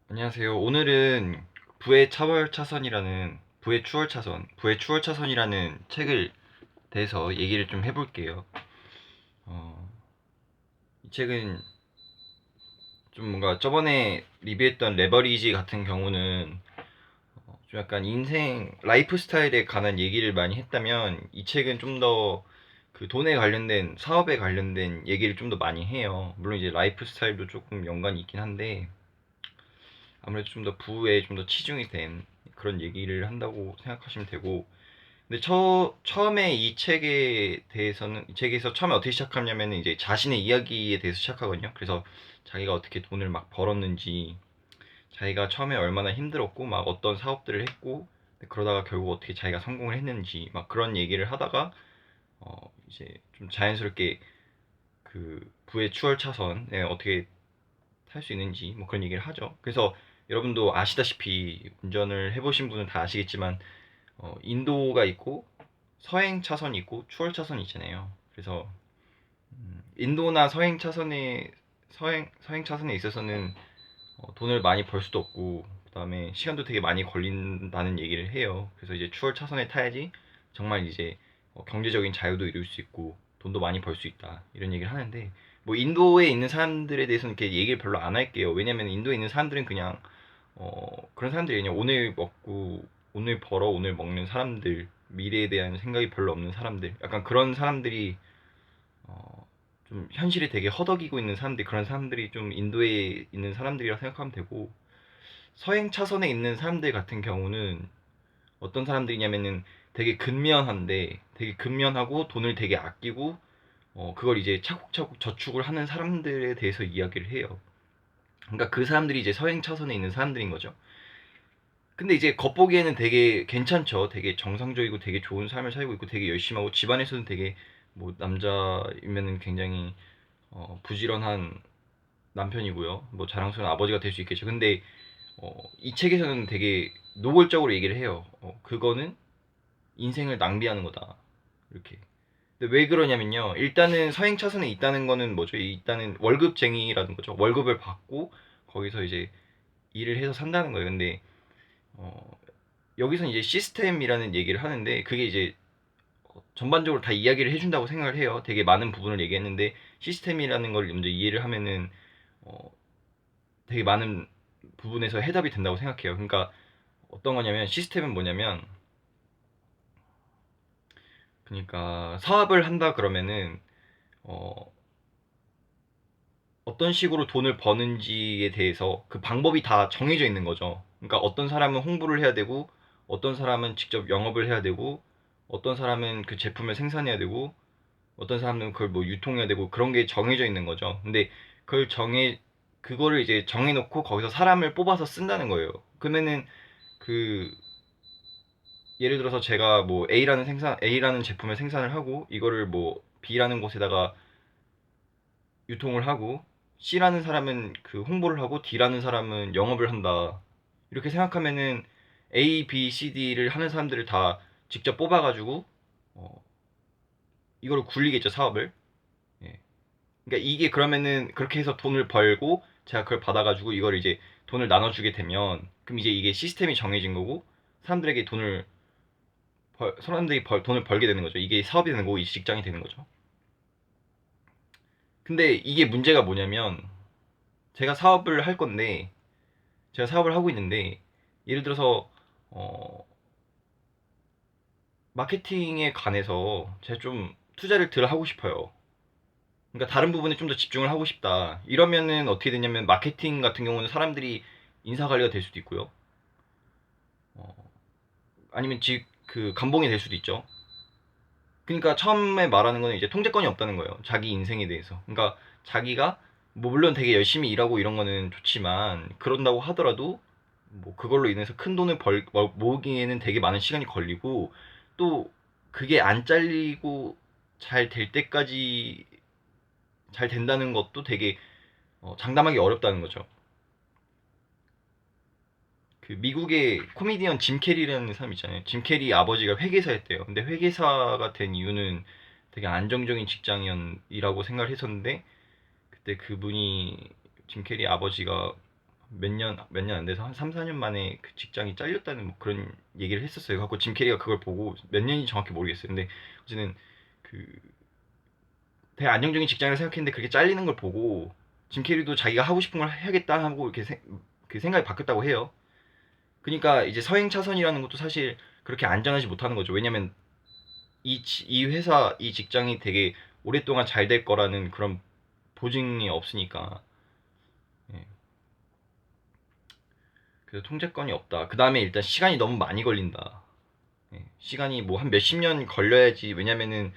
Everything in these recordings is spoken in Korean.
안녕하세요. 오늘은 부의 차월 차선이라는 부의 추월 차선이라는 책을 대해서 얘기를 좀 해볼게요. 어, 이 책은 좀 뭔가 저번에 리뷰했던 레버리지 같은 경우는 좀 약간 인생 라이프 스타일에 관한 얘기를 많이 했다면 이 책은 좀 더 그 돈에 관련된 사업에 관련된 얘기를 좀 더 많이 해요. 물론 이제 라이프 스타일도 조금 연관이 있긴 한데 아무래도 좀 더 부에 좀 더 치중이 된 그런 얘기를 한다고 생각하시면 되고, 근데 처음에 이 책에서 처음에 어떻게 시작하냐면 이제 자신의 이야기에 대해서 시작하거든요. 그래서 자기가 어떻게 돈을 막 벌었는지, 자기가 처음에 얼마나 힘들었고 막 어떤 사업들을 했고, 그러다가 결국 어떻게 자기가 성공을 했는지 막 그런 얘기를 하다가 이제 좀 자연스럽게 그 부의 추월 차선에 어떻게 탈 수 있는지 뭐 그런 얘기를 하죠. 그래서 여러분도 아시다시피 운전을 해보신 분은 다 아시겠지만 인도가 있고 서행 차선이 있고 추월 차선이 있잖아요. 그래서 인도나 서행 차선에 있어서는 돈을 많이 벌 수도 없고 그다음에 시간도 되게 많이 걸린다는 얘기를 해요. 그래서 이제 추월 차선에 타야지 정말 이제 경제적인 자유도 이룰 수 있고 돈도 많이 벌 수 있다 이런 얘기를 하는데, 뭐 인도에 있는 사람들에 대해서는 이렇게 얘기를 별로 안 할게요. 왜냐면 인도에 있는 사람들은 그냥 그런 사람들이 그냥 오늘 먹고 오늘 벌어 오늘 먹는 사람들, 미래에 대한 생각이 별로 없는 사람들, 약간 그런 사람들이 좀 현실에 되게 허덕이고 있는 사람들, 그런 사람들이 좀 인도에 있는 사람들이라 생각하면 되고, 서행 차선에 있는 사람들 같은 경우는 어떤 사람들이냐면은 되게 근면하고 돈을 되게 아끼고 그걸 이제 차곡차곡 저축을 하는 사람들에 대해서 이야기를 해요. 그러니까 그 사람들이 이제 서행 차선에 있는 사람들인 거죠. 근데 이제 겉보기에는 되게 괜찮죠. 되게 정상적이고 되게 좋은 삶을 살고 있고 되게 열심히 하고 집안에서는 되게 뭐 남자이면은 굉장히 부지런한 남편이고요. 뭐 자랑스러운 아버지가 될 수 있겠죠. 근데 이 책에서는 되게 노골적으로 얘기를 해요. 그거는 인생을 낭비하는 거다. 이렇게. 근데 왜 그러냐면요. 일단은 서행 차선에 있다는 거는 뭐죠? 일단은 월급쟁이라는 거죠. 월급을 받고 거기서 이제 일을 해서 산다는 거예요. 근데 어, 여기서 이제 시스템이라는 얘기를 하는데 그게 이제 전반적으로 다 이야기를 해준다고 생각을 해요. 되게 많은 부분을 얘기했는데 시스템이라는 걸 먼저 이해를 하면은 어, 되게 많은 부분에서 해답이 된다고 생각해요. 그러니까 어떤 거냐면 시스템은 뭐냐면, 그러니까 사업을 한다 그러면은 어, 어떤 식으로 돈을 버는지에 대해서 그 방법이 다 정해져 있는 거죠. 그러니까 어떤 사람은 홍보를 해야 되고 어떤 사람은 직접 영업을 해야 되고 어떤 사람은 그 제품을 생산해야 되고 어떤 사람은 그걸 뭐 유통해야 되고 그런 게 정해져 있는 거죠. 근데 그걸 그거를 이제 정해놓고 거기서 사람을 뽑아서 쓴다는 거예요. 그러면은 그 예를 들어서 제가 뭐 A라는 제품을 생산을 하고 이거를 뭐 B라는 곳에다가 유통을 하고 C라는 사람은 그 홍보를 하고 D라는 사람은 영업을 한다. 이렇게 생각하면은 A, B, C, D를 하는 사람들을 다 직접 뽑아가지고 어, 이거를 굴리겠죠, 사업을. 예. 그러니까 이게 그러면은 그렇게 해서 돈을 벌고 제가 그걸 받아가지고 이걸 이제 돈을 나눠주게 되면 그럼 이제 이게 시스템이 정해진 거고 사람들에게 돈을 벌게 되는 거죠. 이게 사업이 되는 거고 이 직장이 되는 거죠. 근데 이게 문제가 뭐냐면 제가 사업을 할 건데 제가 사업을 하고 있는데 예를 들어서 어, 마케팅에 관해서 제가 좀 투자를 덜 하고 싶어요. 그러니까 다른 부분에 좀 더 집중을 하고 싶다. 이러면은 어떻게 되냐면 마케팅 같은 경우는 사람들이 인사 관리가 될 수도 있고요. 어, 아니면 그 감봉이 될 수도 있죠. 그러니까 처음에 말하는 거는 이제 통제권이 없다는 거예요. 자기 인생에 대해서. 그러니까 자기가 뭐 물론 되게 열심히 일하고 이런 거는 좋지만 그런다고 하더라도 뭐 그걸로 인해서 큰 돈을 모으기에는 되게 많은 시간이 걸리고 또 그게 안 잘리고 잘 될 때까지 잘 된다는 것도 되게 장담하기 어렵다는 거죠. 그 미국의 코미디언 짐 캐리라는 사람 있잖아요. 짐 캐리 아버지가 회계사였대요. 근데 회계사가 된 이유는 되게 안정적인 직장이라고 생각을 했었는데 그때 그분이 짐 캐리 아버지가 몇 년 안 돼서 한 3, 4년 만에 그 직장이 잘렸다는 뭐 그런 얘기를 했었어요. 갖고 짐 캐리가 그걸 보고 몇 년인지 정확히 모르겠어요. 근데 어쨌든 그 되게 안정적인 직장을 생각했는데 그렇게 잘리는 걸 보고 짐 캐리도 자기가 하고 싶은 걸 해야겠다 하고 이렇게 그 생각이 바뀌었다고 해요. 그러니까 이제 서행 차선이라는 것도 사실 그렇게 안전하지 못하는 거죠. 왜냐면 이 회사, 이 직장이 되게 오랫동안 잘 될 거라는 그런 보증이 없으니까. 예. 그래서 통제권이 없다. 그 다음에 일단 시간이 너무 많이 걸린다. 예. 시간이 뭐 한 몇십 년 걸려야지. 왜냐면은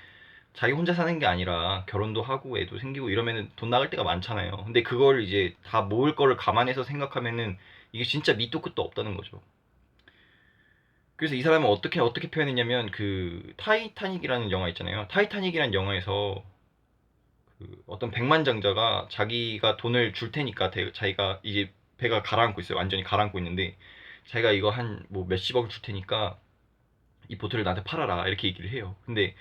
자기 혼자 사는 게 아니라 결혼도 하고 애도 생기고 이러면은 돈 나갈 때가 많잖아요. 근데 그걸 이제 다 모을 거를 감안해서 생각하면은 이게 진짜 밑도 끝도 없다는 거죠. 그래서 이 사람은 어떻게 표현했냐면 그 타이타닉이라는 영화 있잖아요. 타이타닉이라는 영화에서 그 어떤 백만장자가 자기가 돈을 줄 테니까 자기가 이제 배가 가라앉고 있어요. 완전히 가라앉고 있는데 자기가 이거 한 뭐 몇십억을 줄 테니까 이 보트를 나한테 팔아라 이렇게 얘기를 해요. 근데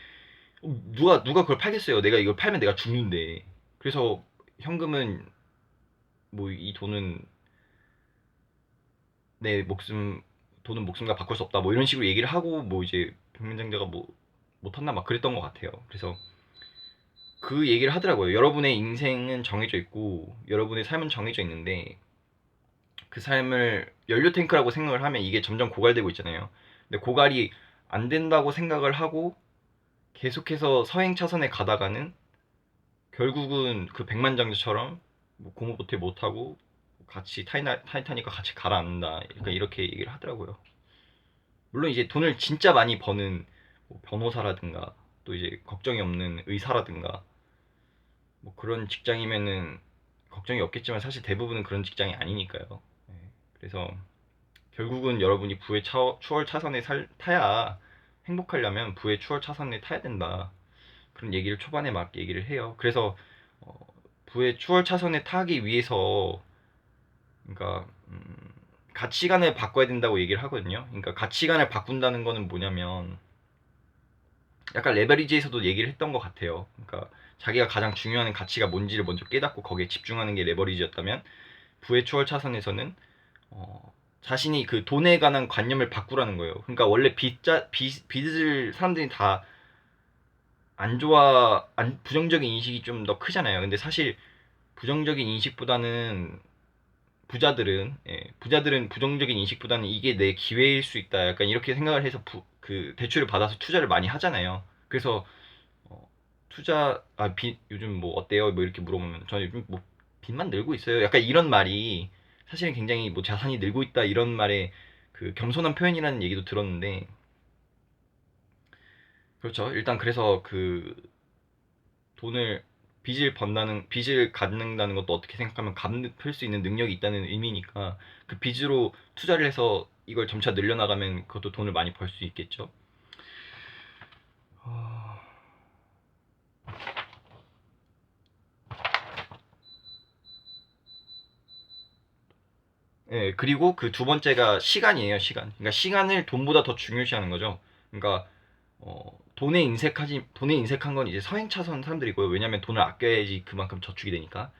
누가 그걸 팔겠어요? 내가 이걸 팔면 내가 죽는데. 그래서 현금은 뭐 이 돈은 내 목숨 돈은 목숨과 바꿀 수 없다 뭐 이런 식으로 얘기를 하고 뭐 이제 백만장자가 뭐 못한다 막 그랬던 것 같아요. 그래서 그 얘기를 하더라고요. 여러분의 인생은 정해져 있고 여러분의 삶은 정해져 있는데 그 삶을 연료 탱크라고 생각을 하면 이게 점점 고갈되고 있잖아요. 근데 고갈이 안 된다고 생각을 하고 계속해서 서행 차선에 가다가는 결국은 그 백만장자처럼 뭐 고무보트에 못 타고 같이 타이타닉과 같이 가라앉는다. 그러니까 이렇게 얘기를 하더라고요. 물론 이제 돈을 진짜 많이 버는 뭐 변호사라든가 또 이제 걱정이 없는 의사라든가 뭐 그런 직장이면은 걱정이 없겠지만 사실 대부분은 그런 직장이 아니니까요. 네. 그래서 결국은 여러분이 부의 추월 차선에 타야 행복하려면 부의 추월 차선에 타야 된다. 그런 얘기를 초반에 막 얘기를 해요. 그래서 어, 부의 추월 차선에 타기 위해서 그러니까 가치관을 바꿔야 된다고 얘기를 하거든요. 그러니까 가치관을 바꾼다는 거는 뭐냐면 약간 레버리지에서도 얘기를 했던 것 같아요. 그러니까 자기가 가장 중요한 가치가 뭔지를 먼저 깨닫고 거기에 집중하는 게 레버리지였다면 부의 추월 차선에서는 자신이 그 돈에 관한 관념을 바꾸라는 거예요. 그러니까 원래 빚을 사람들이 다 부정적인 인식이 좀 더 크잖아요. 근데 사실 부정적인 인식보다는 부자들은 부정적인 인식보다는 이게 내 기회일 수 있다. 약간 이렇게 생각을 해서 그 대출을 받아서 투자를 많이 하잖아요. 그래서 어, 요즘 뭐 어때요? 뭐 이렇게 물어보면 저는 요즘 뭐 빚만 늘고 있어요. 약간 이런 말이 사실은 굉장히 뭐 자산이 늘고 있다 이런 말에 그 겸손한 표현이라는 얘기도 들었는데 그렇죠. 일단 그래서 그 돈을 빚을 갚는다는 것도 어떻게 생각하면 갚을 수 있는 능력이 있다는 의미니까 그 빚으로 투자를 해서 이걸 점차 늘려나가면 그것도 돈을 많이 벌 수 있겠죠. 어, 예, 그리고 그 두 번째가 시간이에요, 시간. 그러니까 시간을 돈보다 더 중요시하는 거죠. 그러니까 돈에 인색한 건 이제 서행 차선 사람들이고요. 왜냐면 돈을 아껴야지 그만큼 저축이 되니까.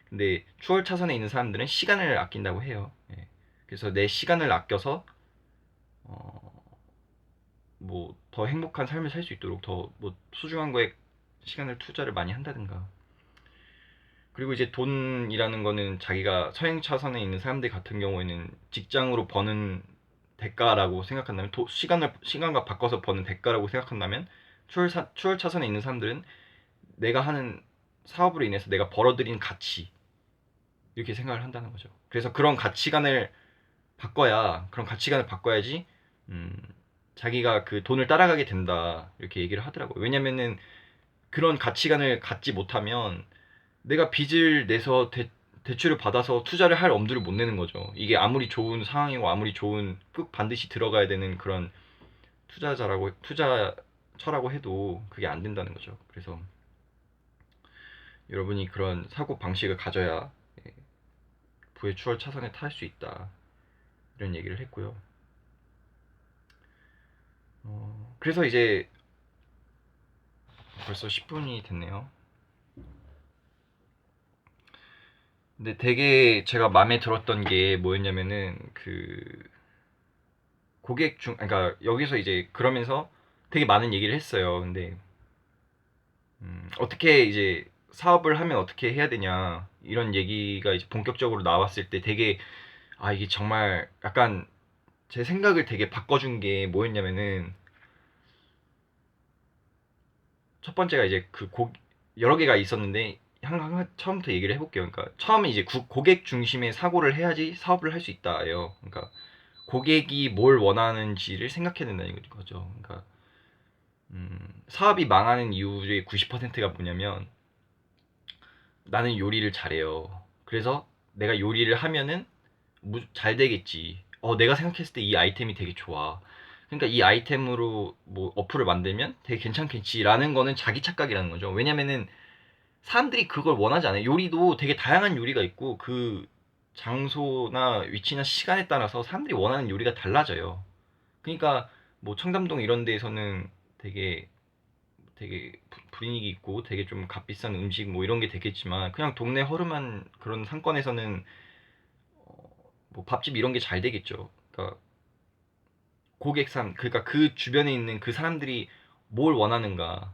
근데 추월 차선에 있는 사람들은 시간을 아낀다고 해요. 예. 그래서 내 시간을 아껴서 어, 뭐 더 행복한 삶을 살 수 있도록 더 뭐 소중한 거에 시간을 투자를 많이 한다든가. 그리고 이제 돈이라는 거는 자기가 서행 차선에 있는 사람들 같은 경우에는 직장으로 버는 대가라고 생각한다면 시간과 바꿔서 버는 대가라고 생각한다면 추월 차선에 있는 사람들은 내가 하는 사업으로 인해서 내가 벌어들인 가치 이렇게 생각을 한다는 거죠. 그래서 그런 가치관을 바꿔야지 음, 자기가 그 돈을 따라가게 된다 이렇게 얘기를 하더라고요. 왜냐면은 그런 가치관을 갖지 못하면 내가 빚을 내서 대출을 받아서 투자를 할 엄두를 못 내는 거죠. 이게 아무리 좋은 상황이고 아무리 좋은 꼭 반드시 들어가야 되는 그런 투자처라고 해도 그게 안 된다는 거죠. 그래서 여러분이 그런 사고 방식을 가져야 부의 추월 차선에 탈 수 있다. 이런 얘기를 했고요. 그래서 이제 벌써 10분이 됐네요. 근데 되게 제가 마음에 들었던 게 뭐였냐면은 그 고객 중 그러니까 여기서 이제 그러면서 되게 많은 얘기를 했어요. 근데 어떻게 이제 사업을 하면 어떻게 해야 되냐 이런 얘기가 이제 본격적으로 나왔을 때 되게 이게 정말 약간 제 생각을 되게 바꿔준 게 뭐였냐면은 첫 번째가 이제 여러 개가 있었는데 처음부터 얘기를 해볼게요. 그러니까 처음에 이제 고객 중심의 사고를 해야지 사업을 할 수 있다예요. 그러니까 고객이 뭘 원하는지를 생각해야 된다는 거죠. 그러니까 사업이 망하는 이유의 90%가 뭐냐면 나는 요리를 잘해요. 그래서 내가 요리를 하면은 잘 되겠지. 내가 생각했을 때 이 아이템이 되게 좋아. 그러니까 이 아이템으로 뭐 어플을 만들면 되게 괜찮겠지라는 거는 자기 착각이라는 거죠. 왜냐면은 사람들이 그걸 원하지 않아요. 요리도 되게 다양한 요리가 있고 그 장소나 위치나 시간에 따라서 사람들이 원하는 요리가 달라져요. 그러니까 뭐 청담동 이런 데에서는 되게 분위기 있고 되게 좀 값비싼 음식 뭐 이런 게 되겠지만 그냥 동네 허름한 그런 상권에서는 뭐 밥집 이런 게 잘 되겠죠. 그러니까 그러니까 그 주변에 있는 그 사람들이 뭘 원하는가.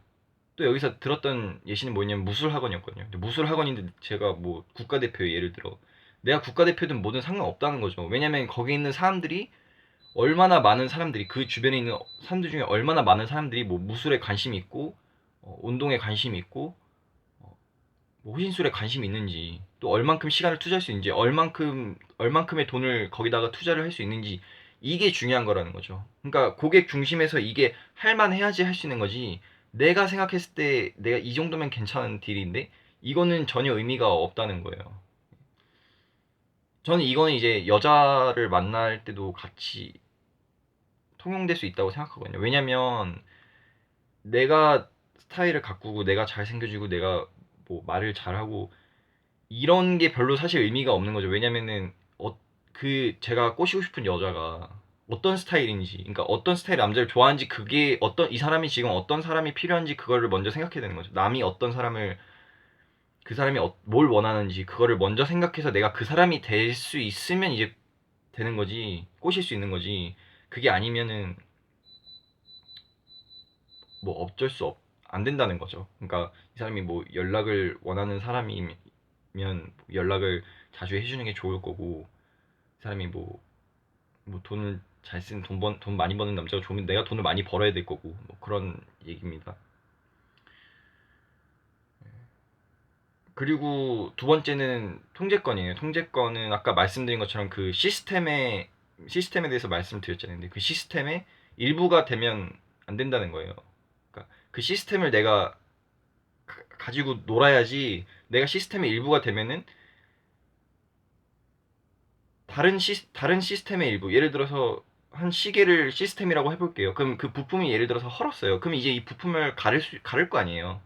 또 여기서 들었던 예시는 뭐냐면 무술학원이었거든요. 근데 무술학원인데 제가 뭐 국가대표 예를 들어 내가 국가대표든 뭐든 상관없다는 거죠. 왜냐면 거기 있는 사람들이 얼마나 많은 사람들이 그 주변에 있는 사람들 중에 얼마나 많은 사람들이 뭐 무술에 관심이 있고 운동에 관심이 있고 뭐 호신술에 관심이 있는지 또 얼만큼 시간을 투자할 수 있는지 얼만큼의 돈을 거기다가 투자를 할 수 있는지 이게 중요한 거라는 거죠. 그러니까 고객 중심에서 이게 할만해야지 할 수 있는 거지. 내가 생각했을 때 내가 이 정도면 괜찮은 딜인데 이거는 전혀 의미가 없다는 거예요. 저는 이거는 이제 여자를 만날 때도 같이 통용될 수 있다고 생각하거든요. 왜냐면 내가 스타일을 가꾸고 내가 잘생겨지고 내가 뭐 말을 잘하고 이런 게 별로 사실 의미가 없는 거죠. 왜냐면은 제가 꼬시고 싶은 여자가 어떤 스타일인지, 그러니까 어떤 스타일 남자를 좋아하는지 그게 이 사람이 지금 어떤 사람이 필요한지 그거를 먼저 생각해야 되는 거죠. 남이 어떤 사람을 그 사람이 뭘 원하는지 그거를 먼저 생각해서 내가 그 사람이 될 수 있으면 이제 되는 거지, 꼬실 수 있는 거지. 그게 아니면은 뭐 안 된다는 거죠. 그러니까 이 사람이 뭐 연락을 원하는 사람이면 연락을 자주 해주는 게 좋을 거고, 이 사람이 뭐 돈을 잘 쓰는 돈 많이 버는 남자가 좋으면 내가 돈을 많이 벌어야 될 거고, 뭐 그런 얘기입니다. 그리고 두 번째는 통제권이에요. 통제권은 아까 말씀드린 것처럼 그 시스템에 대해서 말씀드렸잖아요. 근데 그 시스템의 일부가 되면 안 된다는 거예요. 그러니까 그 시스템을 내가 가지고 놀아야지. 내가 시스템의 일부가 되면은 다른 시스템의 일부, 예를 들어서 한 시계를 시스템이라고 해볼게요. 그럼 그 부품이 예를 들어서 헐었어요. 그럼 이제 이 부품을 가를 거 아니에요.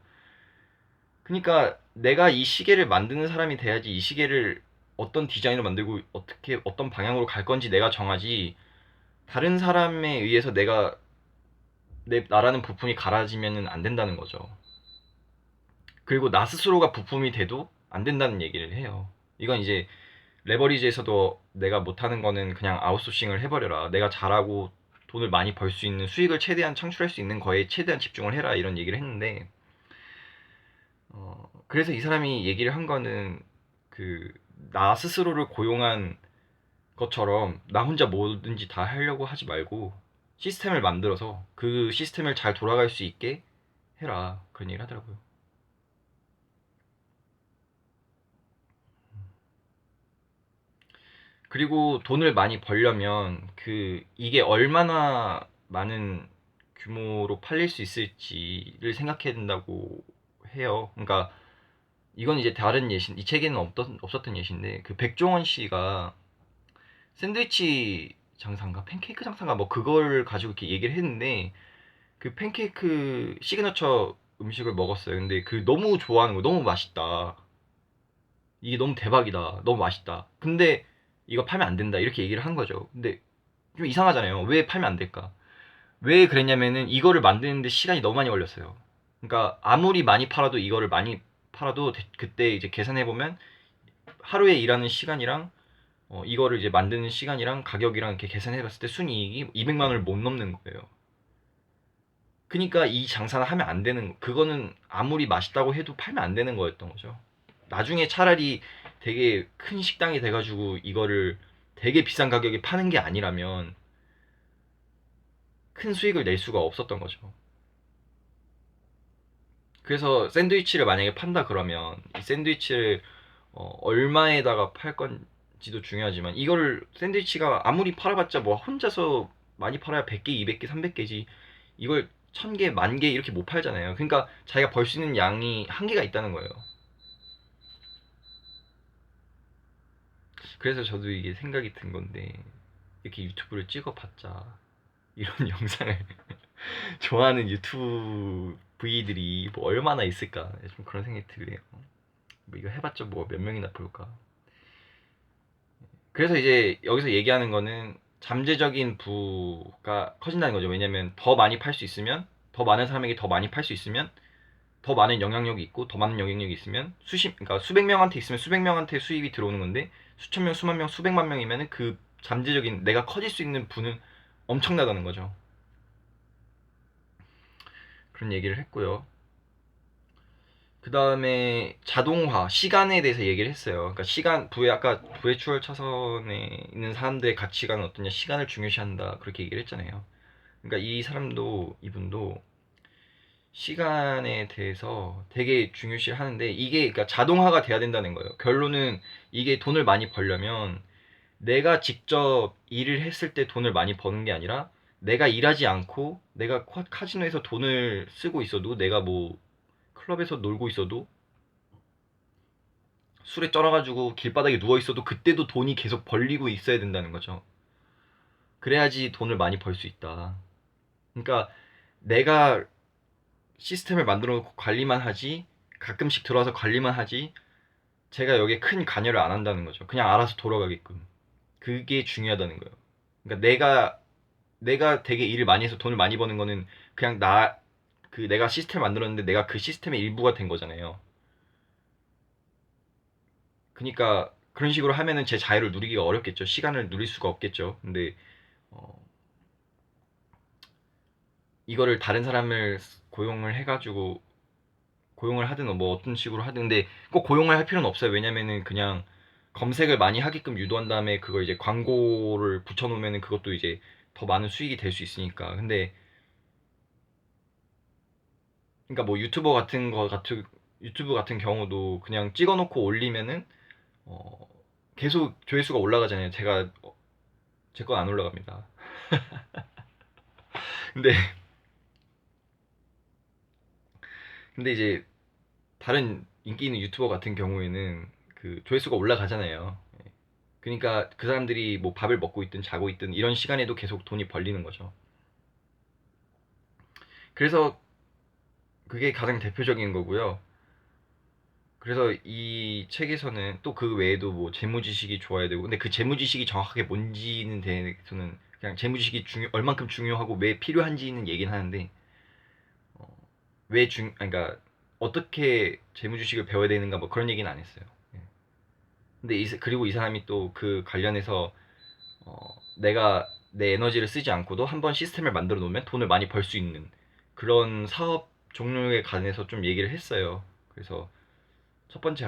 그러니까 내가 이 시계를 만드는 사람이 돼야지 이 시계를 어떤 디자인으로 만들고 어떻게 어떤 방향으로 갈 건지 내가 정하지. 다른 사람에 의해서 나라는 부품이 갈아지면은 안 된다는 거죠. 그리고 나 스스로가 부품이 돼도 안 된다는 얘기를 해요. 이건 이제 레버리지에서도 내가 못하는 거는 그냥 아웃소싱을 해버려라. 내가 잘하고 돈을 많이 벌 수 있는 수익을 최대한 창출할 수 있는 거에 최대한 집중을 해라. 이런 얘기를 했는데, 그래서 이 사람이 얘기를 한 거는 나 스스로를 고용한 것처럼 나 혼자 뭐든지 다 하려고 하지 말고 시스템을 만들어서 그 시스템을 잘 돌아갈 수 있게 해라. 그런 얘기를 하더라고요. 그리고 돈을 많이 벌려면 이게 얼마나 많은 규모로 팔릴 수 있을지를 생각해야 된다고 해요. 그러니까 이건 이제 다른 이 책에는 없었던 예시인데 그 백종원 씨가 샌드위치 장사인가 팬케이크 장사인가 뭐 그걸 가지고 이렇게 얘기를 했는데 그 팬케이크 시그너처 음식을 먹었어요. 근데 너무 좋아하는 거 너무 맛있다. 이게 너무 대박이다. 너무 맛있다. 근데 이거 팔면 안 된다. 이렇게 얘기를 한 거죠. 근데 좀 이상하잖아요. 왜 팔면 안 될까? 왜 그랬냐면은 이거를 만드는데 시간이 너무 많이 걸렸어요. 그러니까 아무리 많이 팔아도 이거를 많이 팔아도 그때 이제 계산해 보면 하루에 일하는 시간이랑 이거를 이제 만드는 시간이랑 가격이랑 이렇게 계산해봤을 때 순이익이 200만 원을 못 넘는 거예요. 그러니까 이 장사는 하면 안 되는, 그거는 아무리 맛있다고 해도 팔면 안 되는 거였던 거죠. 나중에 차라리 되게 큰 식당이 돼가지고 이거를 되게 비싼 가격에 파는 게 아니라면 큰 수익을 낼 수가 없었던 거죠. 그래서 샌드위치를 만약에 판다 그러면 이 샌드위치를 얼마에다가 팔 건지도 중요하지만, 이거를 샌드위치가 아무리 팔아봤자 뭐 혼자서 많이 팔아야 100개, 200개, 300개지 이걸 1000개, 10,000개 이렇게 못 팔잖아요. 그러니까 자기가 벌 수 있는 양이 한계가 있다는 거예요. 그래서 저도 이게 생각이 든 건데, 이렇게 유튜브를 찍어봤자 이런 영상을 좋아하는 유튜브 V들이 뭐 얼마나 있을까, 좀 그런 생각이 들네요. 뭐 이거 해봤자 뭐 몇 명이나 볼까. 그래서 이제 여기서 얘기하는 거는 잠재적인 부가 커진다는 거죠. 왜냐면 더 많이 팔 수 있으면, 더 많은 사람에게 더 많이 팔 수 있으면, 더 많은 영향력이 있고, 더 많은 영향력이 있으면 그러니까 수백 명한테 있으면 수백 명한테 수입이 들어오는 건데, 수천 명, 수만 명, 수백만 명이면은 그 잠재적인 내가 커질 수 있는 부는 엄청나다는 거죠. 그런 얘기를 했고요. 그 다음에 자동화, 시간에 대해서 얘기를 했어요. 그러니까 시간, 아까 부의 추월 차선에 있는 사람들의 가치관은 어떠냐, 시간을 중요시한다, 그렇게 얘기를 했잖아요. 그러니까 이분도 시간에 대해서 되게 중요시 하는데, 이게 그러니까 자동화가 돼야 된다는 거예요. 결론은 이게 돈을 많이 벌려면 내가 직접 일을 했을 때 돈을 많이 버는 게 아니라, 내가 일하지 않고 내가 카지노에서 돈을 쓰고 있어도, 내가 뭐 클럽에서 놀고 있어도, 술에 쩔어가지고 길바닥에 누워있어도 그때도 돈이 계속 벌리고 있어야 된다는 거죠. 그래야지 돈을 많이 벌 수 있다. 그러니까 내가 시스템을 만들어 놓고 관리만 하지, 가끔씩 들어와서 관리만 하지, 제가 여기에 큰 관여를 안 한다는 거죠. 그냥 알아서 돌아가게끔. 그게 중요하다는 거예요. 그러니까 내가 되게 일을 많이 해서 돈을 많이 버는 거는 그냥 내가 시스템 만들었는데 내가 그 시스템의 일부가 된 거잖아요. 그러니까 그런 식으로 하면은 제 자유를 누리기가 어렵겠죠. 시간을 누릴 수가 없겠죠. 근데 어, 이거를 다른 사람을 고용을 해가지고, 고용을 하든 뭐 어떤 식으로 하든, 근데 꼭 고용을 할 필요는 없어요. 왜냐면은 그냥 검색을 많이 하게끔 유도한 다음에 그걸 이제 광고를 붙여놓으면은 그것도 이제 더 많은 수익이 될 수 있으니까. 근데 그러니까 뭐 유튜브 같은 경우도 그냥 찍어놓고 올리면은 어, 계속 조회수가 올라가잖아요. 제 건 안 올라갑니다. 근데 이제 다른 인기 있는 유튜버 같은 경우에는 그 조회수가 올라가잖아요. 그러니까 그 사람들이 뭐 밥을 먹고 있든 자고 있든 이런 시간에도 계속 돈이 벌리는 거죠. 그래서 그게 가장 대표적인 거고요. 그래서 이 책에서는 또 그 외에도 뭐 재무지식이 좋아야 되고, 근데 그 재무지식이 정확하게 뭔지는 대해서는 그냥 재무지식이 얼만큼 중요하고 왜 필요한지는 얘기는 하는데, 어, 그러니까 어떻게 재무주식을 배워야 되는가 뭐 그런 얘기는 안 했어요. 예. 근데 그리고 이 사람이 또 그 관련해서 내가 내 에너지를 쓰지 않고도 한번 시스템을 만들어 놓으면 돈을 많이 벌 수 있는 그런 사업 종류에 관해서 좀 얘기를 했어요. 그래서 첫 번째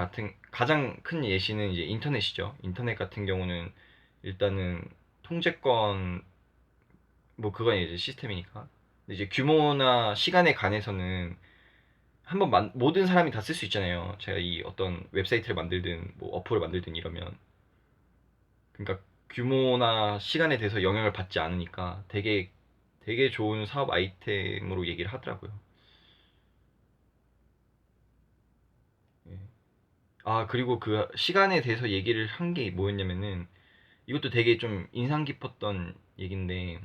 가장 큰 예시는 이제 인터넷이죠. 인터넷 같은 경우는 일단은 통제권, 뭐 그건 이제 시스템이니까. 근데 이제 규모나 시간에 관해서는 한번 모든 사람이 다 쓸 수 있잖아요. 제가 이 어떤 웹사이트를 만들든 뭐 어플을 만들든 이러면, 그러니까 규모나 시간에 대해서 영향을 받지 않으니까 되게 좋은 사업 아이템으로 얘기를 하더라고요. 예. 아, 그리고 그 시간에 대해서 얘기를 한 게 뭐였냐면은, 이것도 되게 좀 인상 깊었던 얘긴데,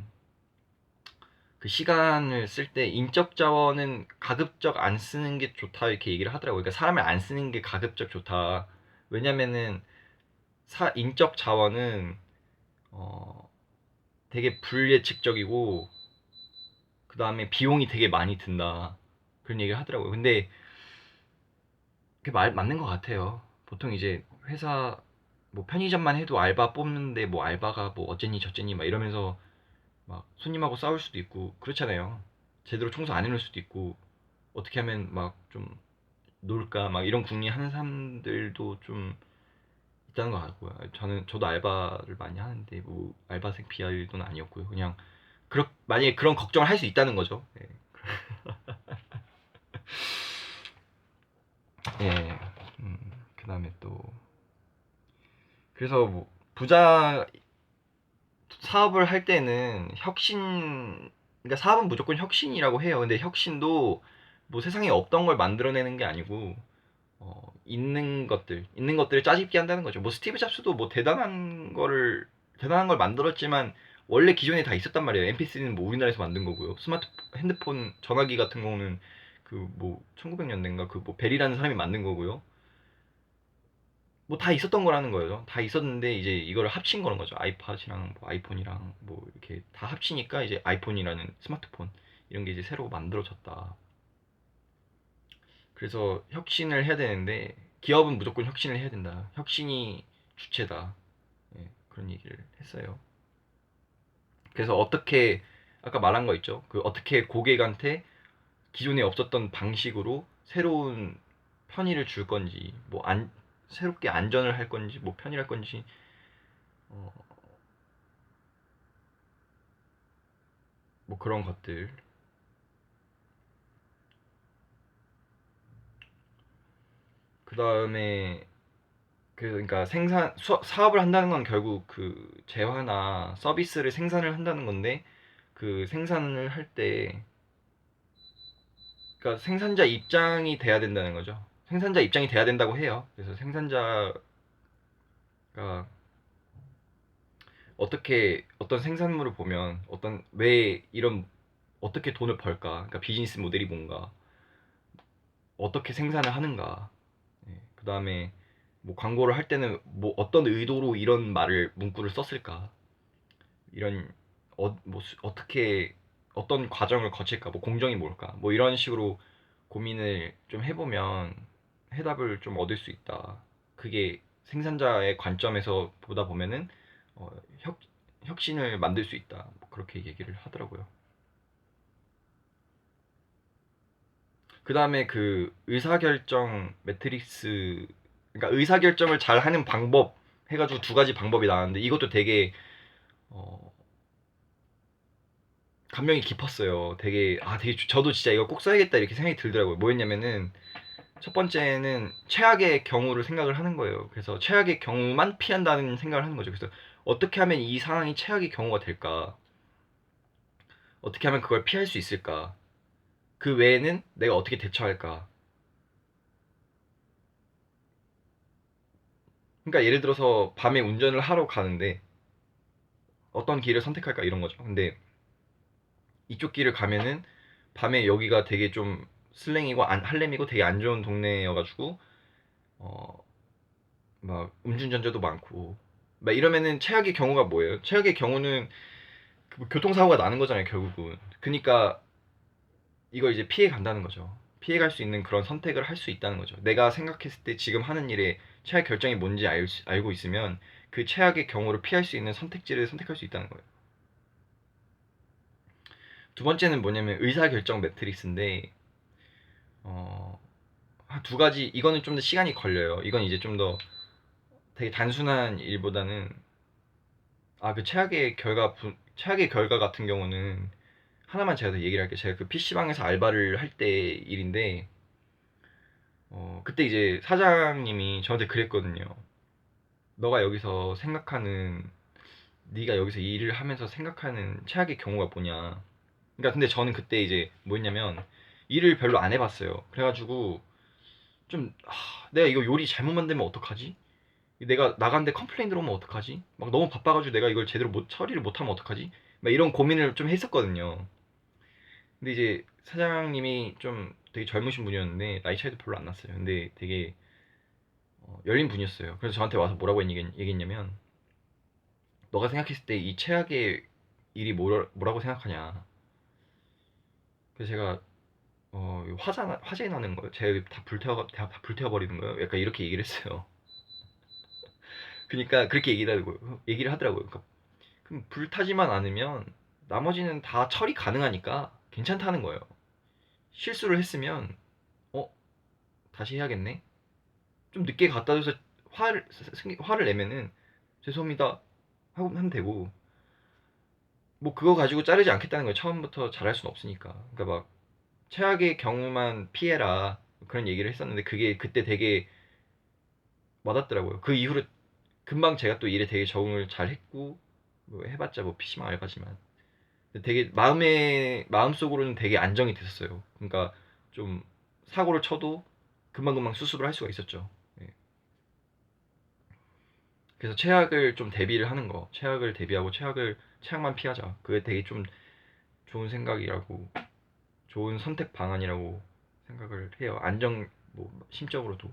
그 시간을 쓸 때 인적 자원은 가급적 안 쓰는 게 좋다, 이렇게 얘기를 하더라고요. 그러니까 사람을 안 쓰는 게 가급적 좋다. 왜냐면은 인적 자원은 어, 되게 불예측적이고, 그 다음에 비용이 되게 많이 든다, 그런 얘기를 하더라고요. 근데 그게 맞는 것 같아요. 보통 이제 회사 뭐 편의점만 해도 알바 뽑는데 뭐 알바가 뭐 어쨌니 저쨌니 막 이러면서 막 손님하고 싸울 수도 있고 그렇잖아요. 제대로 청소 안 해놓을 수도 있고 어떻게 하면 막 좀 놀까 막 이런 궁리하는 사람들도 좀 있다는 거 같고요. 저도 알바를 많이 하는데 뭐 알바생 비하일도는 아니었고요. 그냥 만약에 그런 걱정을 할 수 있다는 거죠. 예. 예. 그다음에 또 그래서 뭐 부자 사업을 할 때는 그러니까 사업은 무조건 혁신이라고 해요. 근데 혁신도 뭐 세상에 없던 걸 만들어내는 게 아니고 있는 것들을 짜집기 한다는 거죠. 뭐 스티브 잡스도 뭐 대단한 걸 만들었지만 원래 기존에 다 있었단 말이에요. MP3는 뭐 우리나라에서 만든 거고요. 핸드폰, 전화기 같은 경우는 그 뭐 1900년대인가 그 뭐 벨이라는 사람이 만든 거고요. 뭐 다 있었던 거라는 거예요. 다 있었는데 이제 이걸 합친 거는 거죠. 아이팟이랑 뭐 아이폰이랑 뭐 이렇게 다 합치니까 이제 아이폰이라는 스마트폰 이런 게 이제 새로 만들어졌다. 그래서 혁신을 해야 되는데 기업은 무조건 혁신을 해야 된다. 혁신이 주체다. 예, 그런 얘기를 했어요. 그래서 어떻게 아까 말한 거 있죠. 그 어떻게 고객한테 기존에 없었던 방식으로 새로운 편의를 줄 건지 새롭게 안전을 할 건지 뭐 편의를 할 건지 어, 뭐 그런 것들. 그 다음에 그러니까 사업을 한다는 건 결국 그 재화나 서비스를 생산을 한다는 건데 그 생산을 할 때 그러니까 생산자 입장이 돼야 된다는 거죠. 생산자 입장이 돼야 된다고 해요. 그래서 생산자가 어떻게 어떤 생산물을 보면 왜 이런 어떻게 돈을 벌까? 그러니까 비즈니스 모델이 뭔가 어떻게 생산을 하는가? 그 다음에 뭐 광고를 할 때는 뭐 어떤 의도로 이런 문구를 썼을까? 이런 어떻게 어떤 과정을 거칠까? 뭐 공정이 뭘까? 뭐 이런 식으로 고민을 좀 해보면 해답을 좀 얻을 수 있다. 그게 생산자의 관점에서 보다 보면은 어, 혁, 혁신을 만들 수 있다. 뭐 그렇게 얘기를 하더라고요. 그 다음에 그 의사결정 매트릭스, 그러니까 의사결정을 잘 하는 방법 해가지고 두 가지 방법이 나왔는데 이것도 되게 어, 감명이 깊었어요. 저도 진짜 이거 꼭 써야겠다 이렇게 생각이 들더라고요. 뭐였냐면은 첫 번째는 최악의 경우를 생각을 하는 거예요. 그래서 최악의 경우만 피한다는 생각을 하는 거죠. 그래서 어떻게 하면 이 상황이 최악의 경우가 될까? 어떻게 하면 그걸 피할 수 있을까? 그 외에는 내가 어떻게 대처할까? 그러니까 예를 들어서 밤에 운전을 하러 가는데 어떤 길을 선택할까 이런 거죠. 근데 이쪽 길을 가면은 밤에 여기가 되게 좀 슬랭이고 할렘이고 되게 안 좋은 동네여가지고 어, 막 음주운전자도 많고 막 이러면은 최악의 경우가 뭐예요? 최악의 경우는 그 교통사고가 나는 거잖아요, 결국은. 그러니까 이걸 이제 피해 간다는 거죠. 피해 갈 수 있는 그런 선택을 할 수 있다는 거죠. 내가 생각했을 때 지금 하는 일의 최악 결정이 뭔지 알고 있으면 그 최악의 경우를 피할 수 있는 선택지를 선택할 수 있다는 거예요. 두 번째는 뭐냐면 의사결정 매트릭스인데 어, 두 가지 이거는 좀 더 시간이 걸려요. 이건 이제 좀 더 되게 단순한 일보다는 그 최악의 결과 같은 경우는 하나만 제가 더 얘기를 할게요. 제가 그 PC방에서 알바를 할 때 일인데 그때 이제 사장님이 저한테 그랬거든요. 너가 여기서 생각하는 네가 여기서 일을 하면서 생각하는 최악의 경우가 뭐냐. 그러니까 근데 저는 그때 이제 뭐였냐면 일을 별로 안 해봤어요. 그래가지고 내가 이거 요리 잘못 만들면 어떡하지? 내가 나갔는데 컴플레인 들어오면 어떡하지? 막 너무 바빠가지고 내가 이걸 제대로 처리를 못하면 어떡하지? 막 이런 고민을 좀 했었거든요. 근데 이제 사장님이 좀 되게 젊으신 분이었는데 나이 차이도 별로 안 났어요. 근데 되게 열린 분이었어요. 그래서 저한테 와서 뭐라고 얘기했냐면 너가 생각했을 때 이 최악의 일이 뭐라고 생각하냐. 그래서 제가 화재 나는 거예요. 다 불태워버리는 거예요. 약간 이렇게 얘기를 했어요. 그러니까 그렇게 얘기를 하더라고요. 그러니까 그럼 불타지만 않으면 나머지는 다 처리 가능하니까 괜찮다는 거예요. 실수를 했으면 어 다시 해야겠네. 좀 늦게 갖다 줘서 화를 내면은 죄송합니다 하고 하면 되고, 뭐 그거 가지고 자르지 않겠다는 거예요. 처음부터 잘할 수는 없으니까. 그러니까 막 최악의 경우만 피해라 그런 얘기를 했었는데 그게 그때 되게 와닿더라고요. 그 이후로 금방 제가 또 일에 되게 적응을 잘 했고, 뭐 해봤자 뭐 PC방 알바지만 되게 마음속으로는 되게 안정이 됐었어요. 그러니까 좀 사고를 쳐도 금방금방 수습을 할 수가 있었죠. 예. 그래서 최악을 좀 대비를 하는 거, 최악을 대비하고 최악만 피하자. 그게 되게 좀 좋은 생각이라고, 좋은 선택 방안이라고 생각을 해요. 뭐 심적으로도.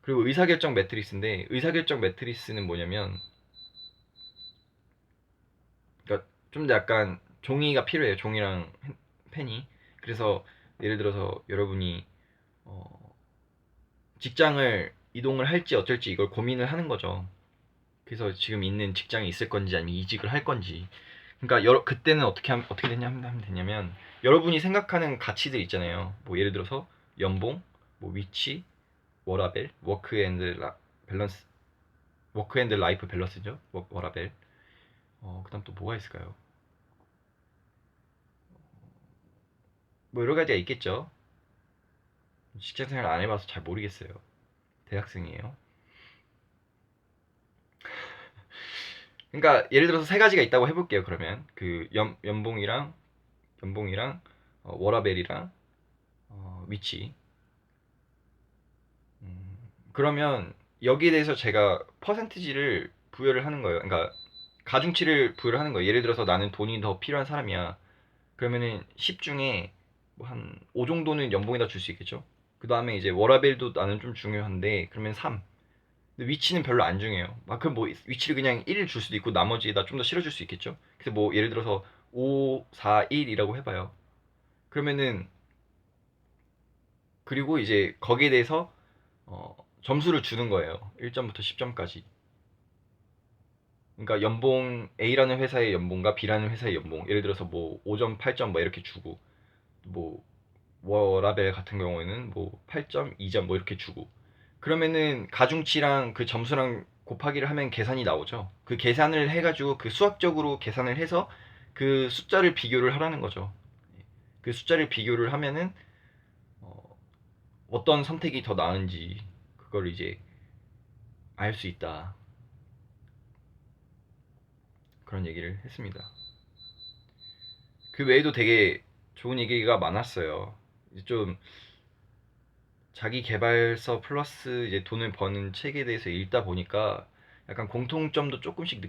그리고 의사결정 매트리스인데, 의사결정 매트리스는 뭐냐면, 그러니까 좀 약간 종이가 필요해요. 종이랑 펜이. 그래서 예를 들어서 여러분이 어, 직장을 이동을 할지 어쩔지 이걸 고민을 하는 거죠. 그래서 지금 있는 직장에 있을 건지 아니면 이직을 할 건지. 그러니까 그때는 어떻게 하면 되냐면, 여러분이 생각하는 가치들 있잖아요. 뭐 예를 들어서 연봉, 뭐 위치, 워라밸, 밸런스, 워크 앤드 라이프 밸런스죠. 워라밸. 그다음 또 뭐가 있을까요? 뭐 여러 가지가 있겠죠. 직장 생활 안 해봐서 잘 모르겠어요. 대학생이에요. 그러니까 예를 들어서 세 가지가 있다고 해볼게요. 그러면 그 연봉이랑 워라벨이랑 위치. 음, 그러면 여기에 대해서 제가 퍼센티지를 부여를 하는 거예요. 그러니까 가중치를 부여를 하는 거예요. 예를 들어서 나는 돈이 더 필요한 사람이야. 그러면은 10 중에 뭐 한 5 정도는 연봉에다 줄 수 있겠죠. 그 다음에 이제 워라벨도 나는 좀 중요한데 그러면 3. 근데 위치는 별로 안 중요해요. 그럼 뭐 위치를 그냥 1을 줄 수도 있고 나머지에다 좀 더 실어줄 수 있겠죠. 그래서 뭐 예를 들어서 5, 4, 1이라고 해봐요. 그러면은 그리고 이제 거기에 대해서 점수를 주는 거예요. 1점부터 10점까지. 그러니까 연봉 A라는 회사의 연봉과 B라는 회사의 연봉, 예를 들어서 뭐 5점, 8점 뭐 이렇게 주고, 뭐 워라벨 같은 경우에는 뭐 8점, 2점 뭐 이렇게 주고, 그러면은 가중치랑 그 점수랑 곱하기를 하면 계산이 나오죠. 그 계산을 해가지고 그 수학적으로 계산을 해서 그 숫자를 비교를 하라는 거죠. 그 숫자를 비교를 하면은 어, 어떤 선택이 더 나은지 그걸 이제 알 수 있다. 그런 얘기를 했습니다. 그 외에도 되게 좋은 얘기가 많았어요. 이제 좀 자기 개발서 플러스 이제 돈을 버는 책에 대해서 읽다 보니까 약간 공통점도 조금씩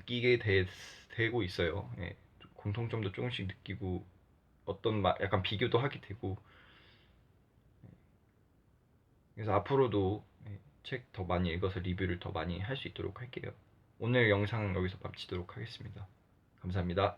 되고 있어요. 예. 공통점도 조금씩 느끼고 약간 비교도 하게 되고, 그래서 앞으로도 책 더 많이 읽어서 리뷰를 더 많이 할 수 있도록 할게요. 오늘 영상 여기서 마치도록 하겠습니다. 감사합니다.